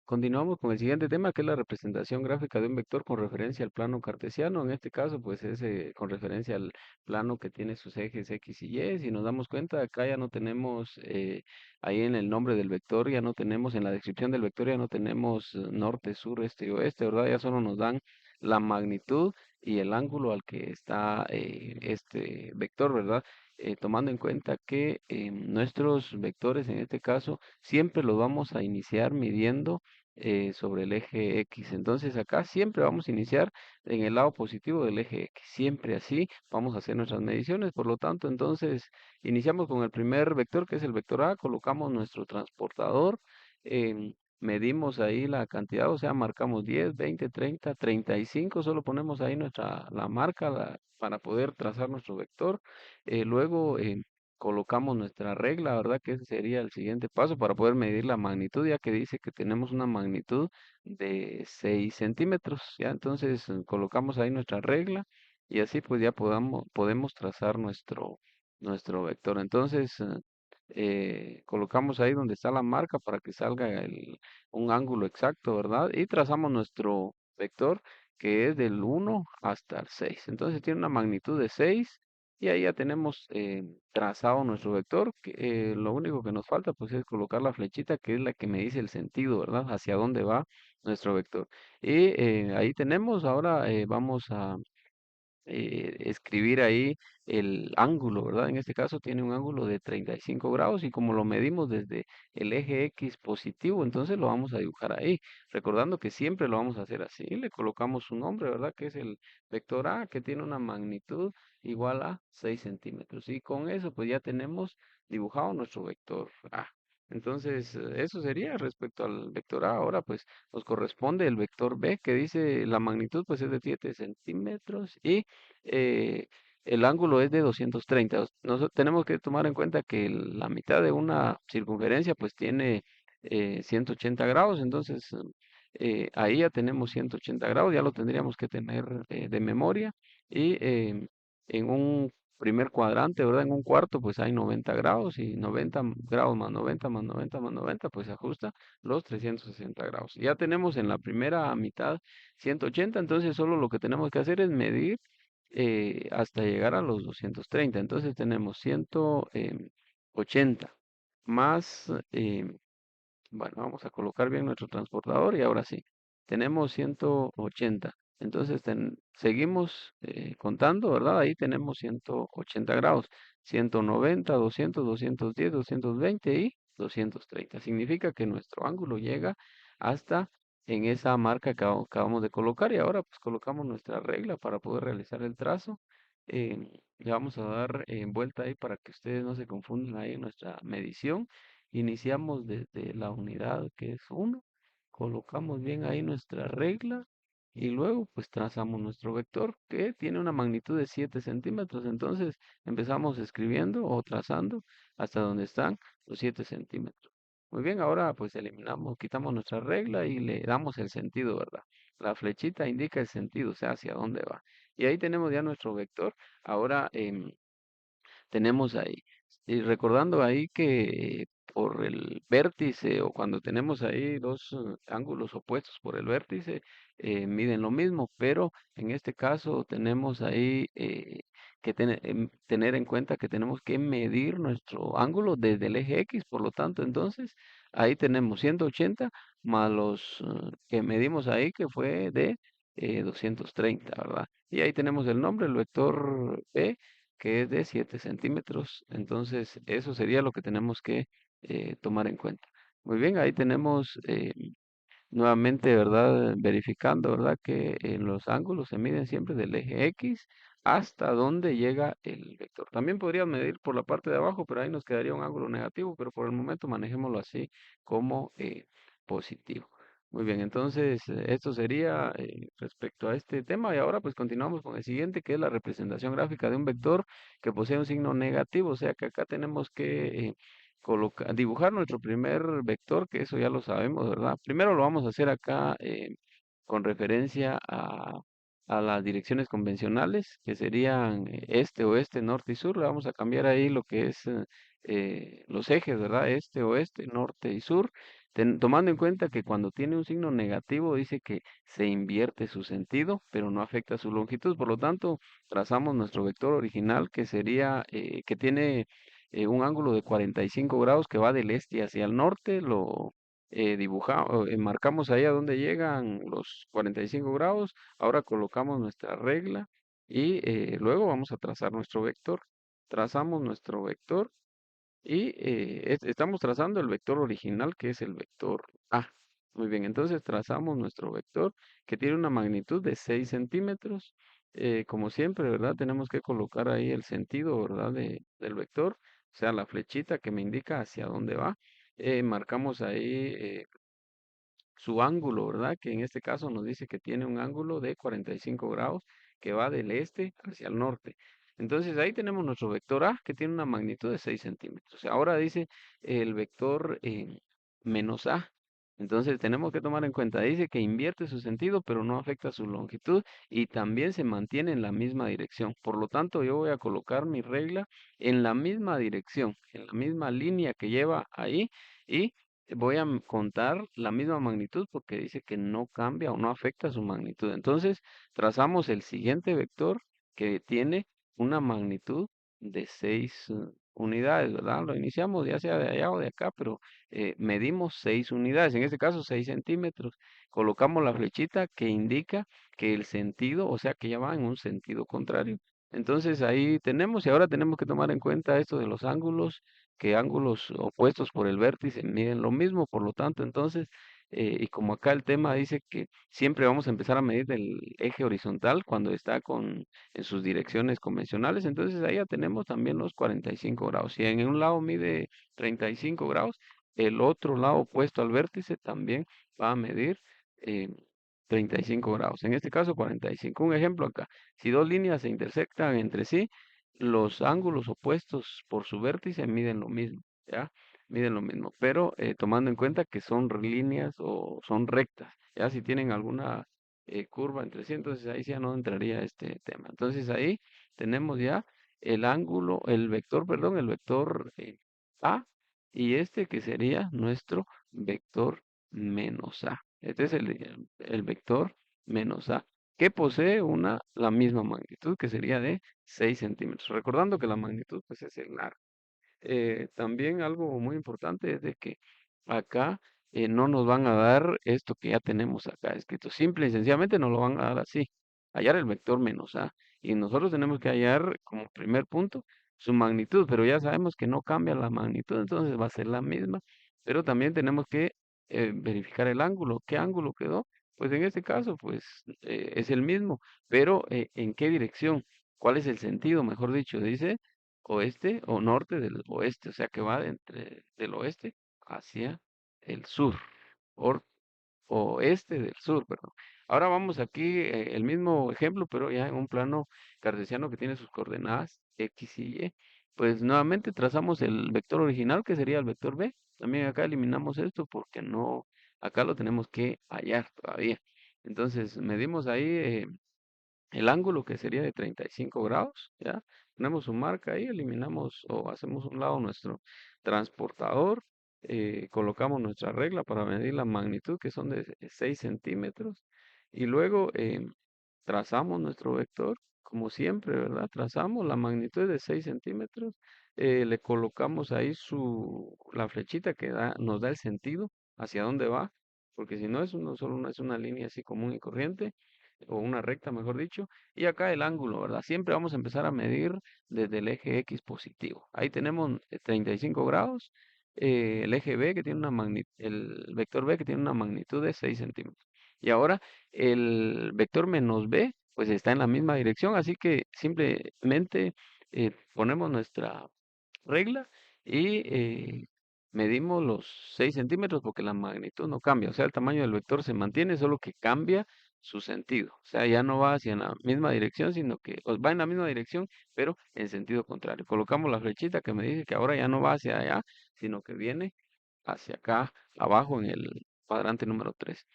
continuamos con el siguiente tema, que es la representación gráfica de un vector con referencia al plano cartesiano. En este caso, pues es con referencia al plano que tiene sus ejes X y Y. Si nos damos cuenta, acá ya no tenemos, ahí en el nombre del vector, ya no tenemos, en la descripción del vector, ya no tenemos norte, sur, este y oeste, ¿verdad? Ya solo nos dan la magnitud y el ángulo al que está este vector, ¿verdad? Tomando en cuenta que nuestros vectores, en este caso, siempre los vamos a iniciar midiendo sobre el eje X. Entonces acá siempre vamos a iniciar en el lado positivo del eje X. Siempre así vamos a hacer nuestras mediciones. Por lo tanto, entonces iniciamos con el primer vector, que es el vector A. Colocamos nuestro transportador. Medimos ahí la cantidad, o sea, marcamos 10, 20, 30, 35. Solo ponemos ahí la marca para poder trazar nuestro vector. Luego colocamos nuestra regla, ¿verdad? Que ese sería el siguiente paso para poder medir la magnitud, ya que dice que tenemos una magnitud de 6 centímetros, ¿ya? Entonces colocamos ahí nuestra regla y así pues ya podemos trazar nuestro vector. Entonces colocamos ahí donde está la marca para que salga un ángulo exacto, ¿verdad? Y trazamos nuestro vector que es del 1 hasta el 6. Entonces tiene una magnitud de 6 y ahí ya tenemos trazado nuestro vector. Lo único que nos falta pues es colocar la flechita que es la que me dice el sentido, ¿verdad? Hacia dónde va nuestro vector. Y ahí tenemos, ahora vamos a escribir ahí el ángulo, ¿verdad? En este caso tiene un ángulo de 35 grados y como lo medimos desde el eje X positivo, entonces lo vamos a dibujar ahí, recordando que siempre lo vamos a hacer así. Le colocamos su nombre, ¿verdad? Que es el vector A, que tiene una magnitud igual a 6 centímetros. Y con eso pues ya tenemos dibujado nuestro vector A. Entonces, eso sería respecto al vector A. Ahora, pues, nos corresponde el vector B, que dice la magnitud, pues, es de 7 centímetros y eh, el ángulo es de 230. Nosotros tenemos que tomar en cuenta que la mitad de una circunferencia pues tiene 180 grados, entonces ahí ya tenemos 180 grados, ya lo tendríamos que tener de memoria y en un primer cuadrante, ¿verdad? En un cuarto pues hay 90 grados y 90 grados más 90 más 90 más 90 pues se ajusta los 360 grados. Ya tenemos en la primera mitad 180, entonces solo lo que tenemos que hacer es medir hasta llegar a los 230. Entonces tenemos 180 más, bueno, vamos a colocar bien nuestro transportador y ahora sí, tenemos 180. Entonces seguimos contando, ¿verdad? Ahí tenemos 180 grados, 190, 200, 210, 220 y 230. Significa que nuestro ángulo llega hasta en esa marca que acabamos de colocar y ahora pues colocamos nuestra regla para poder realizar el trazo. Le vamos a dar vuelta ahí para que ustedes no se confundan ahí en nuestra medición. Iniciamos desde la unidad que es 1, colocamos bien ahí nuestra regla y luego pues trazamos nuestro vector que tiene una magnitud de 7 centímetros. Entonces empezamos escribiendo o trazando hasta donde están los 7 centímetros. Muy bien, ahora pues quitamos nuestra regla y le damos el sentido, ¿verdad? La flechita indica el sentido, o sea, hacia dónde va. Y ahí tenemos ya nuestro vector. Ahora tenemos ahí. Y recordando ahí que por el vértice o cuando tenemos ahí dos ángulos opuestos por el vértice, miden lo mismo, pero en este caso tenemos ahí que tener en cuenta que tenemos que medir nuestro ángulo desde el eje X, por lo tanto, entonces ahí tenemos 180 más los que medimos ahí, que fue de 230, ¿verdad? Y ahí tenemos el nombre, el vector P que es de 7 centímetros. Entonces, eso sería lo que tenemos que tomar en cuenta. Muy bien, ahí tenemos nuevamente, ¿verdad? Verificando, ¿verdad? Que en los ángulos se miden siempre del eje X hasta donde llega el vector. También podría medir por la parte de abajo, pero ahí nos quedaría un ángulo negativo, pero por el momento manejémoslo así como positivo. Muy bien, entonces esto sería respecto a este tema y ahora pues continuamos con el siguiente que es la representación gráfica de un vector que posee un signo negativo, o sea que acá tenemos que dibujar nuestro primer vector, que eso ya lo sabemos, ¿verdad? Primero lo vamos a hacer acá con referencia a las direcciones convencionales, que serían este, oeste, norte y sur. Le vamos a cambiar ahí lo que es los ejes, ¿verdad? Este, oeste, norte y sur. tomando en cuenta que cuando tiene un signo negativo dice que se invierte su sentido, pero no afecta su longitud. Por lo tanto, trazamos nuestro vector original que sería, que tiene un ángulo de 45 grados que va del este hacia el norte. Lo dibujamos, marcamos ahí a dónde llegan los 45 grados. Ahora colocamos nuestra regla y luego vamos a trazar nuestro vector. Trazamos nuestro vector y estamos trazando el vector original, que es el vector A. Muy bien, entonces trazamos nuestro vector que tiene una magnitud de 6 centímetros. Como siempre, ¿verdad? Tenemos que colocar ahí el sentido, ¿verdad? Del vector, o sea, la flechita que me indica hacia dónde va. Marcamos ahí su ángulo, ¿verdad? Que en este caso nos dice que tiene un ángulo de 45 grados que va del este hacia el norte. Entonces ahí tenemos nuestro vector A que tiene una magnitud de 6 centímetros. Ahora dice el vector menos A. Entonces tenemos que tomar en cuenta, dice que invierte su sentido, pero no afecta su longitud y también se mantiene en la misma dirección. Por lo tanto, yo voy a colocar mi regla en la misma dirección, en la misma línea que lleva ahí y voy a contar la misma magnitud porque dice que no cambia o no afecta su magnitud. Entonces, trazamos el siguiente vector que tiene una magnitud de 6 unidades, ¿verdad? Lo iniciamos ya sea de allá o de acá, pero medimos 6 unidades, en este caso 6 centímetros. Colocamos la flechita que indica que el sentido, o sea que ya va en un sentido contrario. Entonces ahí tenemos, y ahora tenemos que tomar en cuenta esto de los ángulos, que ángulos opuestos por el vértice miden lo mismo, por lo tanto, entonces, y como acá el tema dice que siempre vamos a empezar a medir del eje horizontal cuando está en sus direcciones convencionales, entonces ahí ya tenemos también los 45 grados. Si en un lado mide 35 grados, el otro lado opuesto al vértice también va a medir eh, 35 grados. En este caso, 45. Un ejemplo acá. Si dos líneas se intersectan entre sí, los ángulos opuestos por su vértice miden lo mismo, ¿ya? Miden lo mismo, pero tomando en cuenta que son líneas o son rectas, ¿ya? Si tienen alguna curva entre sí, entonces ahí sí ya no entraría este tema. Entonces ahí tenemos ya el ángulo, el vector, perdón, el vector A y este que sería nuestro vector menos A. Este es el vector menos A que posee la misma magnitud que sería de 6 centímetros. Recordando que la magnitud pues es el largo. También algo muy importante es de que acá no nos van a dar esto que ya tenemos acá escrito. Simple y sencillamente nos lo van a dar así. Hallar el vector menos A. Y nosotros tenemos que hallar como primer punto su magnitud, pero ya sabemos que no cambia la magnitud, entonces va a ser la misma. Pero también tenemos que verificar el ángulo. ¿Qué ángulo quedó? Pues en este caso, pues es el mismo, pero ¿en qué dirección? ¿Cuál es el sentido? Mejor dicho, dice oeste o norte del oeste, o sea que va entre del oeste hacia el sur, or- oeste del sur, perdón. Ahora vamos aquí, el mismo ejemplo, pero ya en un plano cartesiano que tiene sus coordenadas X y Y. Pues nuevamente trazamos el vector original, que sería el vector B. También acá eliminamos esto porque no, acá lo tenemos que hallar todavía. Entonces medimos ahí el ángulo que sería de 35 grados, ¿ya? Ponemos su marca ahí, eliminamos o hacemos un lado nuestro transportador, colocamos nuestra regla para medir la magnitud que son de 6 centímetros y luego trazamos nuestro vector, como siempre, ¿verdad? Trazamos la magnitud de 6 centímetros, le colocamos ahí la flechita que nos da el sentido hacia dónde va, porque si no es es una línea así común y corriente, o una recta, mejor dicho, y acá el ángulo, ¿verdad? Siempre vamos a empezar a medir desde el eje X positivo. Ahí tenemos 35 grados, el eje B que tiene el vector B que tiene una magnitud de 6 centímetros. Y ahora el vector menos B, pues está en la misma dirección, así que simplemente ponemos nuestra regla y medimos los 6 centímetros porque la magnitud no cambia, o sea, el tamaño del vector se mantiene, solo que cambia su sentido, o sea, ya no va hacia la misma dirección, sino que va en la misma dirección, pero en sentido contrario. Colocamos la flechita que me dice que ahora ya no va hacia allá, sino que viene hacia acá abajo en el cuadrante número 3.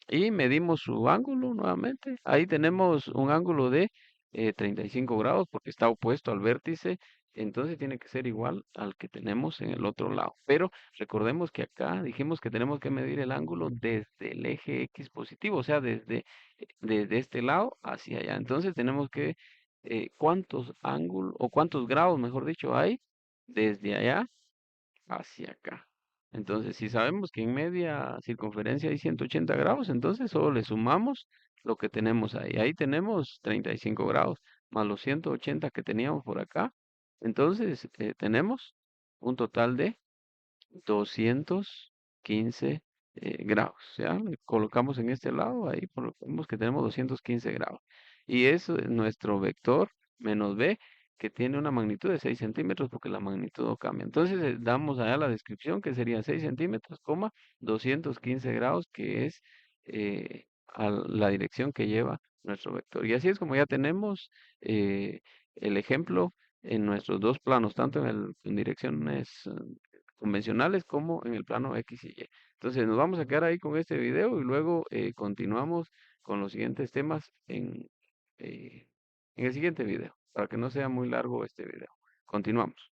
Y medimos su ángulo nuevamente. Ahí tenemos un ángulo de 35 grados porque está opuesto al vértice entonces tiene que ser igual al que tenemos en el otro lado. Pero recordemos que acá dijimos que tenemos que medir el ángulo desde el eje X positivo, o sea, desde este lado hacia allá. Entonces tenemos que, ¿cuántos ángulos, o cuántos grados, mejor dicho, hay desde allá hacia acá? Entonces, si sabemos que en media circunferencia hay 180 grados, entonces solo le sumamos lo que tenemos ahí. Ahí tenemos 35 grados, más los 180 que teníamos por acá. Entonces, tenemos un total de 215 grados. ¿Ya? Le colocamos en este lado, ahí vemos que tenemos 215 grados. Y es nuestro vector menos b, que tiene una magnitud de 6 centímetros, porque la magnitud no cambia. Entonces, damos allá la descripción, que sería 6 centímetros, 215 grados, que es la dirección que lleva nuestro vector. Y así es como ya tenemos eh, el ejemplo en nuestros dos planos, tanto en direcciones convencionales como en el plano X y Y. Entonces nos vamos a quedar ahí con este video y luego continuamos con los siguientes temas eh, en el siguiente video, para que no sea muy largo este video. Continuamos.